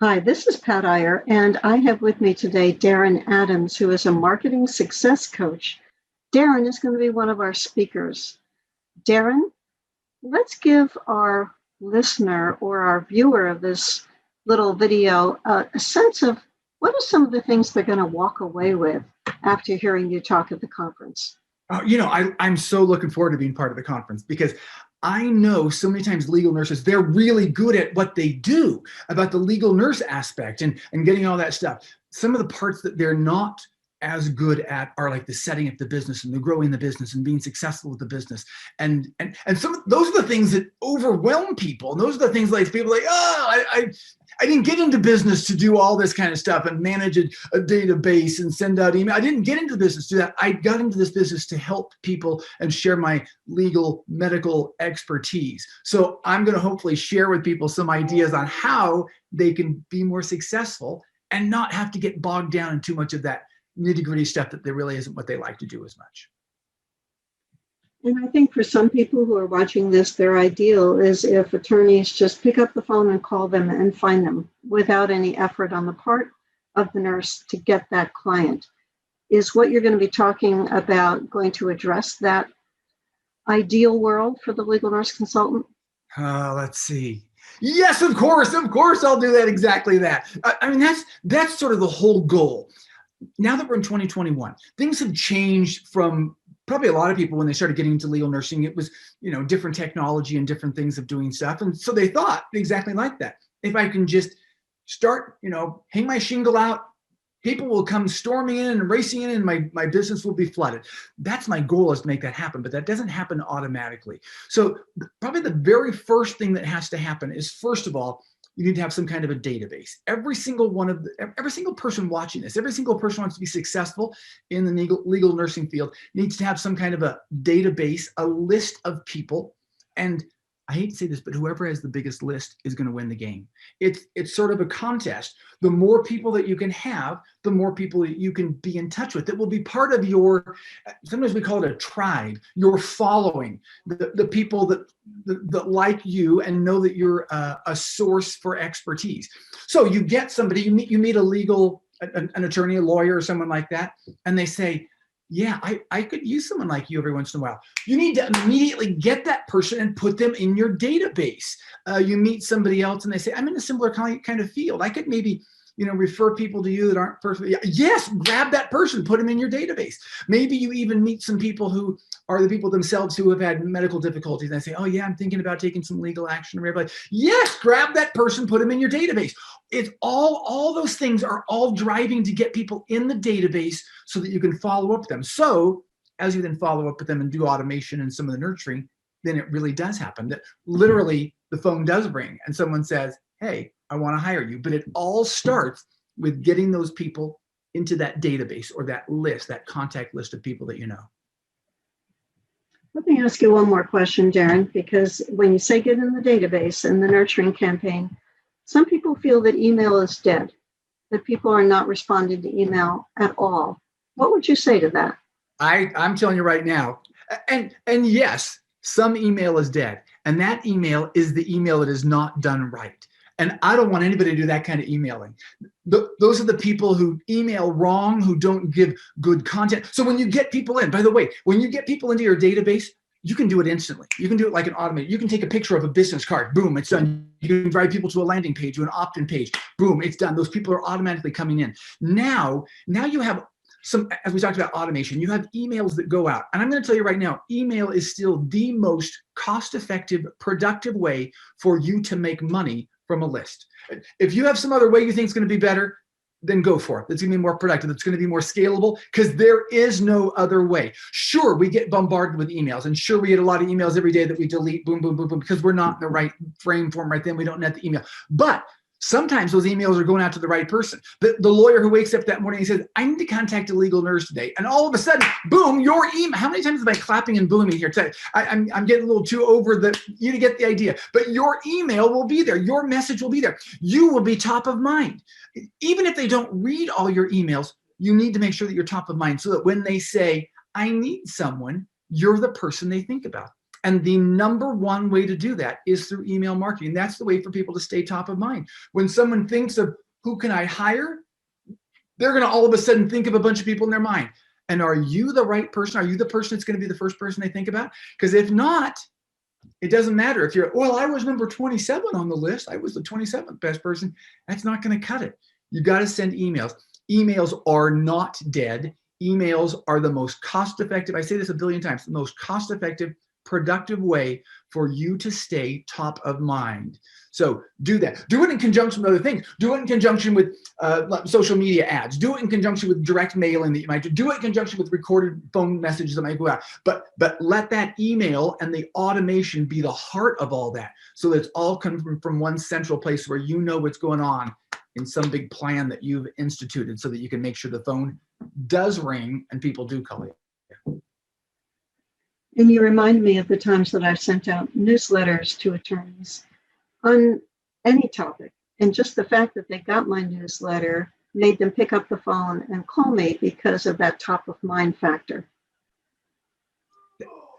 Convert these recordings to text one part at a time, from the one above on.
Hi, this is Pat Iyer, and I have with me today Darin Adams, who is a marketing success coach. Darin is going to be one of our speakers. Darin, let's give our listener or our viewer of this little video a sense of what are some of the things they're going to walk away with after hearing you talk at the conference. I'm so looking forward to being part of the conference because I know so many times legal nurses, they're really good at what they do about the legal nurse aspect and getting all that stuff. Some of the parts that they're not as good at are like the setting up the business and the growing the business and being successful with the business. And some of those are the things that overwhelm people. And those are the things like people like, I didn't get into business to do all this kind of stuff and manage a database and send out email. I didn't get into business to do that. I got into this business to help people and share my legal medical expertise. So I'm going to hopefully share with people some ideas on how they can be more successful and not have to get bogged down in too much of that nitty-gritty stuff that there really isn't what they like to do as much. And I think for some people who are watching this, their ideal is if attorneys just pick up the phone and call them and find them without any effort on the part of the nurse to get that client. Is what you're going to be talking about going to address that ideal world for the legal nurse consultant? Let's see. Yes, of course, I'll do that. Exactly that. I mean, that's sort of the whole goal. Now that we're in 2021, things have changed from probably a lot of people when they started getting into legal nursing. It was, different technology and different things of doing stuff. And so they thought exactly like that. If I can just start, hang my shingle out, people will come storming in and racing in and my business will be flooded. That's my goal, is to make that happen, but that doesn't happen automatically. So probably the very first thing that has to happen is, first of all, you need to have some kind of a database. Every single person watching this, every single person who wants to be successful in the legal nursing field needs to have some kind of a database, a list of people. And I hate to say this, but whoever has the biggest list is going to win the game. It's sort of a contest. The more people that you can have, the more people that you can be in touch with that will be part of your, sometimes we call it a tribe, your following, the people that like you and know that you're a source for expertise. So you get somebody, you meet an attorney, a lawyer, or someone like that, and they say, yeah, I could use someone like you every once in a while. You need to immediately get that person and put them in your database. You meet somebody else and they say, I'm in a similar kind of field. I could maybe, refer people to you that aren't perfect. Yes, grab that person, put them in your database. Maybe you even meet some people who are the people themselves who have had medical difficulties. And they say, oh yeah, I'm thinking about taking some legal action. Yes, grab that person, put them in your database. It's all those things are all driving to get people in the database so that you can follow up with them. So as you then follow up with them and do automation and some of the nurturing, then it really does happen that literally the phone does ring and someone says, hey, I want to hire you. But it all starts with getting those people into that database or that list, that contact list of people that you know. Let me ask you one more question, Darin, because when you say get in the database and the nurturing campaign, some people feel that email is dead, that people are not responding to email at all. What would you say to that? I'm telling you right now, and yes, some email is dead. And that email is the email that is not done right. And I don't want anybody to do that kind of emailing. Those are the people who email wrong, who don't give good content. So when you get people in, by the way, when you get people into your database, you can do it instantly. You can do it like an automated. You can take a picture of a business card. Boom, it's done. You can drive people to a landing page, to an opt-in page. Boom, it's done. Those people are automatically coming in. Now you have some, as we talked about automation, you have emails that go out. And I'm going to tell you right now, email is still the most cost-effective, productive way for you to make money from a list. If you have some other way you think is going to be better, then go for it. It's going to be more productive. It's going to be more scalable because there is no other way. Sure, we get bombarded with emails, and sure, we get a lot of emails every day that we delete, boom, boom, boom, boom, because we're not in the right frame for them right then. We don't net the email. But sometimes those emails are going out to the right person. The lawyer who wakes up that morning and says, I need to contact a legal nurse today. And all of a sudden, boom, your email. How many times am I clapping and booming here today? I'm getting a little too over you to get the idea. But your email will be there. Your message will be there. You will be top of mind. Even if they don't read all your emails, you need to make sure that you're top of mind so that when they say, I need someone, you're the person they think about. And the number one way to do that is through email marketing. That's the way for people to stay top of mind. When someone thinks of who can I hire, they're going to all of a sudden think of a bunch of people in their mind. And are you the right person? Are you the person that's going to be the first person they think about? Because if not, it doesn't matter if you're, well, I was number 27 on the list. I was the 27th best person. That's not going to cut it. You got to send emails. Emails are not dead. Emails are the most cost-effective, I say this a billion times, the most cost-effective, productive way for you to stay top of mind. So do that. Do it in conjunction with other things. Do it in conjunction with social media ads. Do it in conjunction with direct mailing that you might do. Do it in conjunction with recorded phone messages that might go out. But let that email and the automation be the heart of all that. So that it's all coming from one central place where you know what's going on in some big plan that you've instituted so that you can make sure the phone does ring and people do call you. And you remind me of the times that I've sent out newsletters to attorneys on any topic. And just the fact that they got my newsletter made them pick up the phone and call me because of that top of mind factor.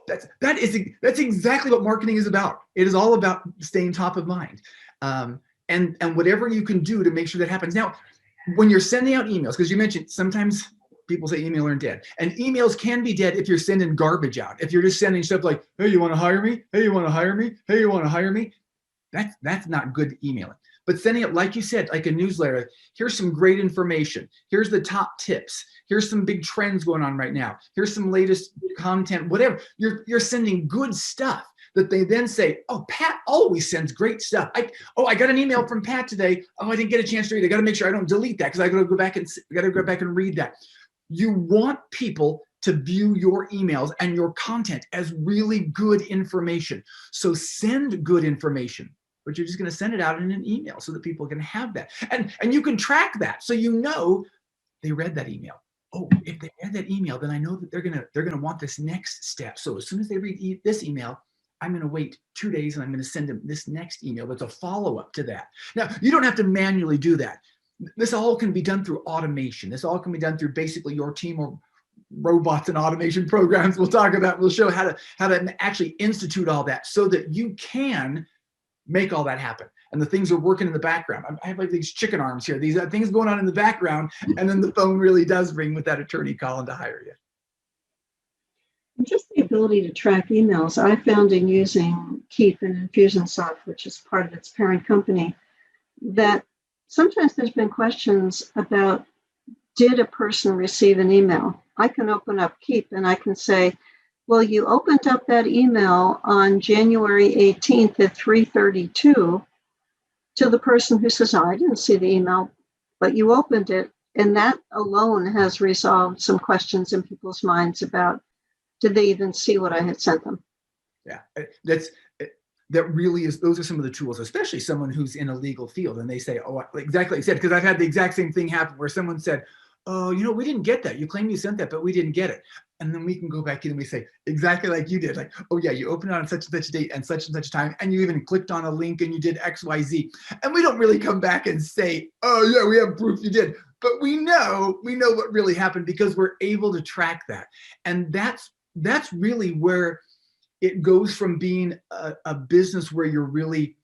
That's exactly what marketing is about. It is all about staying top of mind. And whatever you can do to make sure that happens. Now, when you're sending out emails, because you mentioned sometimes people say email are dead. And emails can be dead if you're sending garbage out. If you're just sending stuff like, hey, you want to hire me? Hey, you want to hire me? Hey, you want to hire me? That's not good emailing. But sending it, like you said, like a newsletter, here's some great information. Here's the top tips. Here's some big trends going on right now. Here's some latest content, whatever. You're sending good stuff that they then say, oh, Pat always sends great stuff. I got an email from Pat today. Oh, I didn't get a chance to read it. I got to make sure I don't delete that because I got to go back and read that. You want people to view your emails and your content as really good information. So send good information, but you're just going to send it out in an email so that people can have that. And you can track that. So you know they read that email. Oh, if they read that email, then I know that they're going to want this next step. So as soon as they read this email, I'm going to wait 2 days and I'm going to send them this next email that's a follow-up to that. Now, you don't have to manually do that. This all can be done through automation. This all can be done through basically your team or robots and automation programs. We'll talk about, we'll show how to actually institute all that so that you can make all that happen. And the things are working in the background. I have like these chicken arms here. These things going on in the background, and then the phone really does ring with that attorney calling to hire you. And just the ability to track emails, I found in using Keep and Infusionsoft, which is part of its parent company, that sometimes there's been questions about, did a person receive an email? I can open up Keep and I can say, well, you opened up that email on January 18th at 3:32 to the person who says, oh, I didn't see the email, but you opened it. And that alone has resolved some questions in people's minds about, did they even see what I had sent them? Yeah, that really is, those are some of the tools, especially someone who's in a legal field and they say, oh, exactly like you said, because I've had the exact same thing happen where someone said, oh, we didn't get that. You claim you sent that, but we didn't get it. And then we can go back in and we say, exactly like you did. Like, oh yeah, you opened it on such and such a date and such time, and you even clicked on a link and you did X, Y, Z. And we don't really come back and say, oh yeah, we have proof you did. But we know what really happened because we're able to track that. And that's really where it goes from being a business where you're really,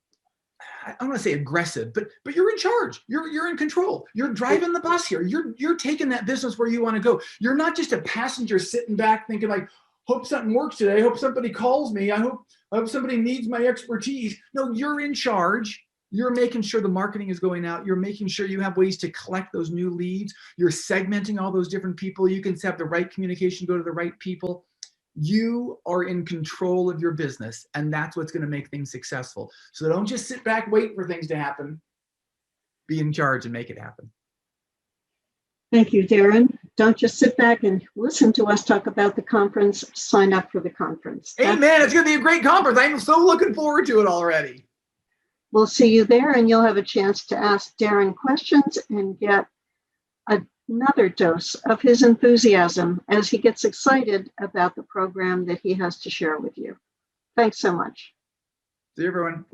I don't want to say aggressive, but you're in charge. You're in control. You're driving the bus here. You're taking that business where you want to go. You're not just a passenger sitting back thinking like, hope something works today. Hope somebody calls me. I hope somebody needs my expertise. No, you're in charge. You're making sure the marketing is going out. You're making sure you have ways to collect those new leads. You're segmenting all those different people. You can have the right communication go to the right people. You are in control of your business, and that's what's going to make things successful. So don't just sit back, wait for things to happen. Be in charge and make it happen. Thank you, Darin. Don't just sit back and listen to us talk about the conference. Sign up for the conference. Amen. It's going to be a great conference. I'm so looking forward to it already. We'll see you there, and you'll have a chance to ask Darin questions and get another dose of his enthusiasm as he gets excited about the program that he has to share with you. Thanks so much. See you, everyone.